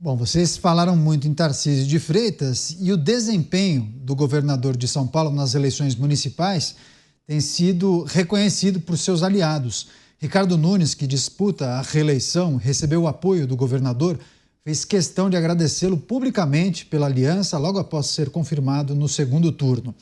Bom, vocês falaram muito em Tarcísio de Freitas e o desempenho do governador de São Paulo nas eleições municipais tem sido reconhecido por seus aliados. Ricardo Nunes, que disputa a reeleição, recebeu o apoio do governador, fez questão de agradecê-lo publicamente pela aliança logo após ser confirmado no segundo turno.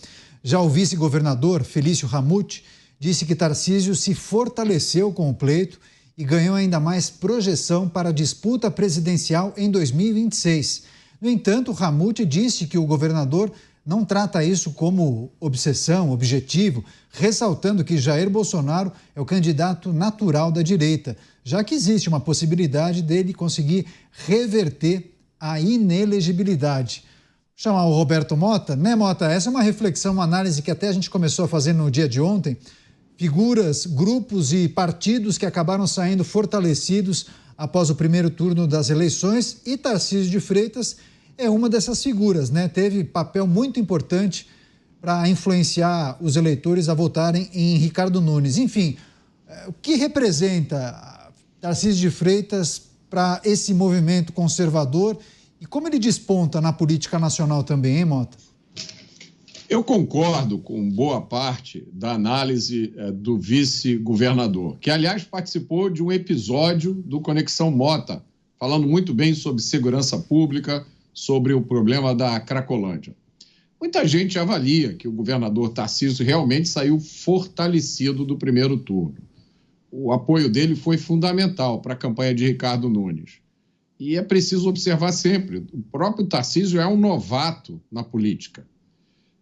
Já o vice-governador, Felício Ramute, disse que Tarcísio se fortaleceu com o pleito e ganhou ainda mais projeção para a disputa presidencial em 2026. No entanto, Ramute disse que o governador não trata isso como obsessão, objetivo, ressaltando que Jair Bolsonaro é o candidato natural da direita, já que existe uma possibilidade dele conseguir reverter a inelegibilidade. Vou chamar o Roberto Mota, né, Mota? Essa é uma reflexão, uma análise que até a gente começou a fazer no dia de ontem. Figuras, grupos e partidos que acabaram saindo fortalecidos após o primeiro turno das eleições, e Tarcísio de Freitas é uma dessas figuras, né? Teve papel muito importante para influenciar os eleitores a votarem em Ricardo Nunes. Enfim, o que representa Tarcísio de Freitas para esse movimento conservador e como ele desponta na política nacional também, hein, Mota? Eu concordo com boa parte da análise do vice-governador, que, aliás, participou de um episódio do Conexão Mota, falando muito bem sobre segurança pública, sobre o problema da Cracolândia. Muita gente avalia que o governador Tarcísio realmente saiu fortalecido do primeiro turno. O apoio dele foi fundamental para a campanha de Ricardo Nunes. E é preciso observar sempre, o próprio Tarcísio é um novato na política.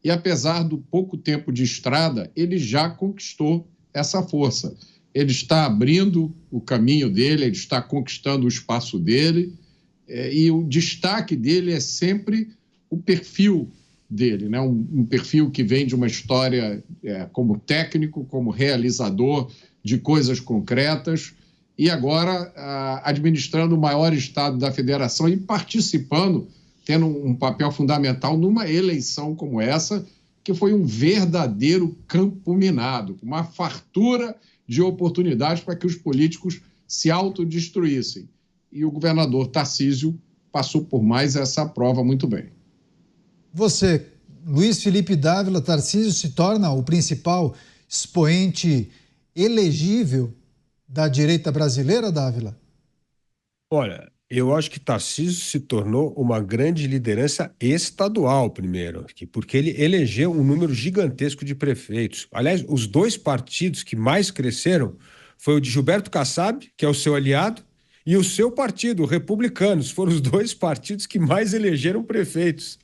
E apesar do pouco tempo de estrada, ele já conquistou essa força. Ele está abrindo o caminho dele, ele está conquistando o espaço dele, e o destaque dele é sempre o perfil dele, né? Um perfil que vem de uma história como técnico, como realizador de coisas concretas, e agora administrando o maior estado da federação e participando, tendo um papel fundamental numa eleição como essa, que foi um verdadeiro campo minado, uma fartura de oportunidades para que os políticos se autodestruíssem. E o governador Tarcísio passou por mais essa prova muito bem. Você, Luiz Felipe Dávila, Tarcísio se torna o principal expoente elegível da direita brasileira, Dávila? Olha, eu acho que Tarcísio se tornou uma grande liderança estadual, primeiro, porque ele elegeu um número gigantesco de prefeitos. Aliás, os dois partidos que mais cresceram foi o de Gilberto Kassab, que é o seu aliado, e o seu partido, o Republicanos, foram os dois partidos que mais elegeram prefeitos.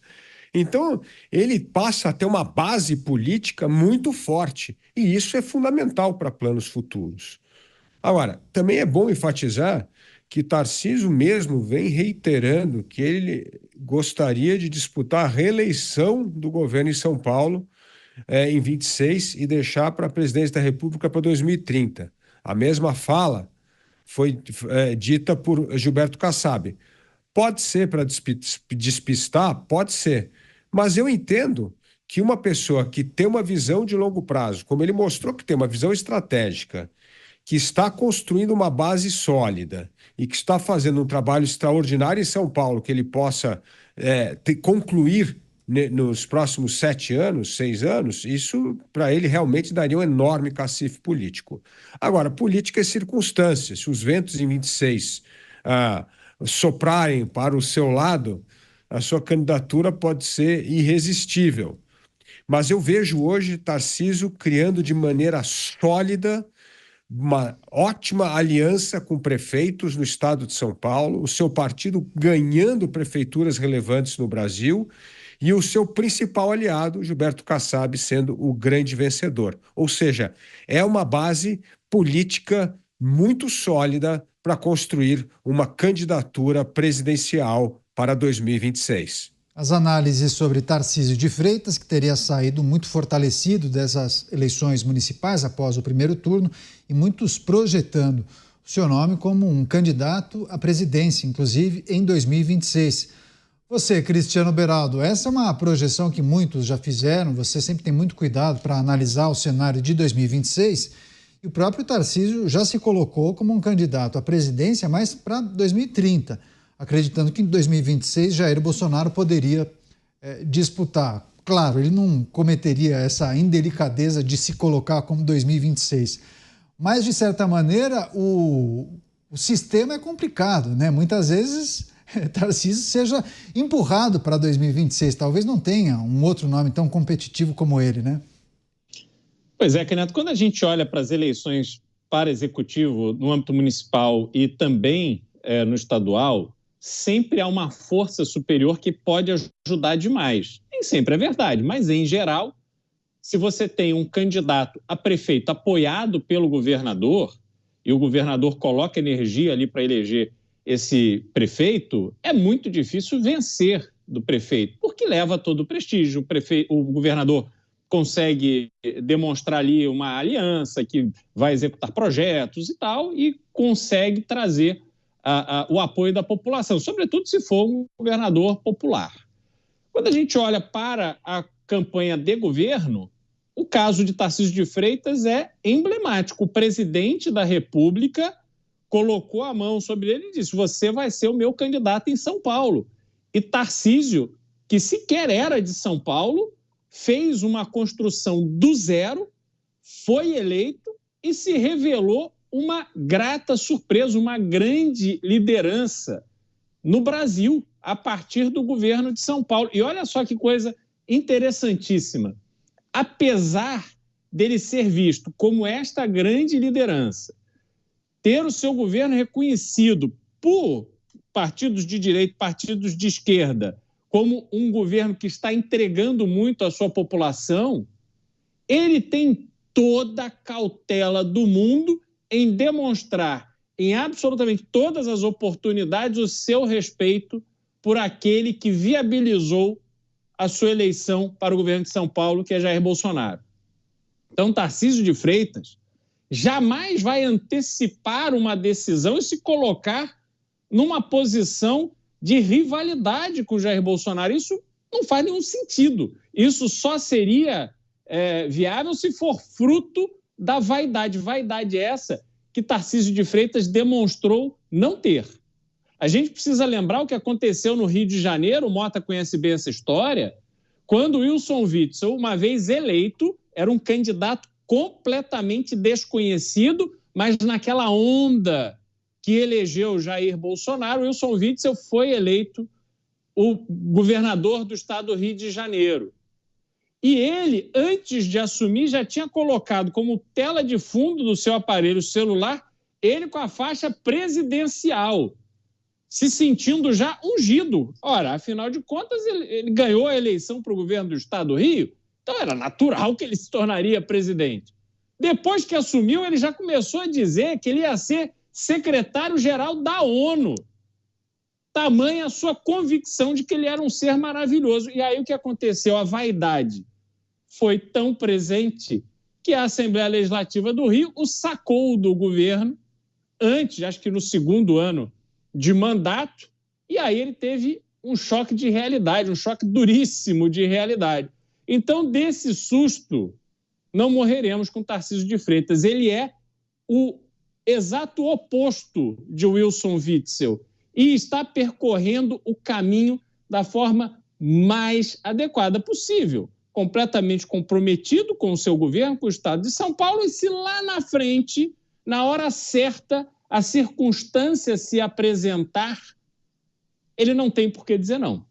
Então, ele passa a ter uma base política muito forte, e isso é fundamental para planos futuros. Agora, também é bom enfatizar que Tarcísio mesmo vem reiterando que ele gostaria de disputar a reeleição do governo em São Paulo em 26 e deixar para a presidência da República para 2030. A mesma fala foi dita por Gilberto Kassab. Pode ser para despistar? Pode ser. Mas eu entendo que uma pessoa que tem uma visão de longo prazo, como ele mostrou que tem uma visão estratégica, que está construindo uma base sólida e que está fazendo um trabalho extraordinário em São Paulo, que ele possa concluir nos próximos 7 anos, 6 anos, isso para ele realmente daria um enorme cacife político. Agora, política é circunstância. Se os ventos em 26 soprarem para o seu lado, a sua candidatura pode ser irresistível. Mas eu vejo hoje Tarcísio criando de maneira sólida uma ótima aliança com prefeitos no estado de São Paulo, o seu partido ganhando prefeituras relevantes no Brasil e o seu principal aliado, Gilberto Kassab, sendo o grande vencedor. Ou seja, é uma base política muito sólida para construir uma candidatura presidencial para 2026. As análises sobre Tarcísio de Freitas, que teria saído muito fortalecido dessas eleições municipais após o primeiro turno, e muitos projetando o seu nome como um candidato à presidência, inclusive em 2026. Você, Cristiano Beraldo, essa é uma projeção que muitos já fizeram, você sempre tem muito cuidado para analisar o cenário de 2026, e o próprio Tarcísio já se colocou como um candidato à presidência, mas para 2030. acreditando que em 2026 Jair Bolsonaro poderia disputar. Claro, ele não cometeria essa indelicadeza de se colocar como 2026, mas, de certa maneira, o sistema é complicado, né? Muitas vezes Tarcísio seja empurrado para 2026, talvez não tenha um outro nome tão competitivo como ele, né? Pois é, Renato, quando a gente olha para as eleições para executivo no âmbito municipal e também no estadual, sempre há uma força superior que pode ajudar demais. Nem sempre é verdade, mas em geral, se você tem um candidato a prefeito apoiado pelo governador e o governador coloca energia ali para eleger esse prefeito, é muito difícil vencer do prefeito, porque leva todo o prestígio. O governador consegue demonstrar ali uma aliança que vai executar projetos e tal, e consegue trazer o apoio da população, sobretudo se for um governador popular. Quando a gente olha para a campanha de governo, o caso de Tarcísio de Freitas é emblemático. O presidente da República colocou a mão sobre ele e disse: você vai ser o meu candidato em São Paulo. E Tarcísio, que sequer era de São Paulo, fez uma construção do zero, foi eleito e se revelou uma grata surpresa, uma grande liderança no Brasil, a partir do governo de São Paulo. E olha só que coisa interessantíssima. Apesar dele ser visto como esta grande liderança, ter o seu governo reconhecido por partidos de direita, partidos de esquerda, como um governo que está entregando muito à sua população, ele tem toda a cautela do mundo em demonstrar em absolutamente todas as oportunidades o seu respeito por aquele que viabilizou a sua eleição para o governo de São Paulo, que é Jair Bolsonaro. Então, Tarcísio de Freitas jamais vai antecipar uma decisão e se colocar numa posição de rivalidade com o Jair Bolsonaro. Isso não faz nenhum sentido. Isso só seria viável se for fruto da vaidade. Vaidade essa que Tarcísio de Freitas demonstrou não ter. A gente precisa lembrar o que aconteceu no Rio de Janeiro, o Mota conhece bem essa história, quando Wilson Witzel, uma vez eleito, era um candidato completamente desconhecido, mas naquela onda que elegeu Jair Bolsonaro, Wilson Witzel foi eleito o governador do estado do Rio de Janeiro. E ele, antes de assumir, já tinha colocado como tela de fundo do seu aparelho celular, ele com a faixa presidencial, se sentindo já ungido. Ora, afinal de contas, ele ganhou a eleição para o governo do estado do Rio, então era natural que ele se tornaria presidente. Depois que assumiu, ele já começou a dizer que ele ia ser secretário-geral da ONU. Tamanha a sua convicção de que ele era um ser maravilhoso. E aí o que aconteceu? A vaidade foi tão presente que a Assembleia Legislativa do Rio o sacou do governo antes, acho que no segundo ano de mandato, e aí ele teve um choque de realidade, um choque duríssimo de realidade. Então, desse susto, não morreremos com Tarcísio de Freitas. Ele é o exato oposto de Wilson Witzel e está percorrendo o caminho da forma mais adequada possível, completamente comprometido com o seu governo, com o estado de São Paulo, e se lá na frente, na hora certa, a circunstância se apresentar, ele não tem por que dizer não.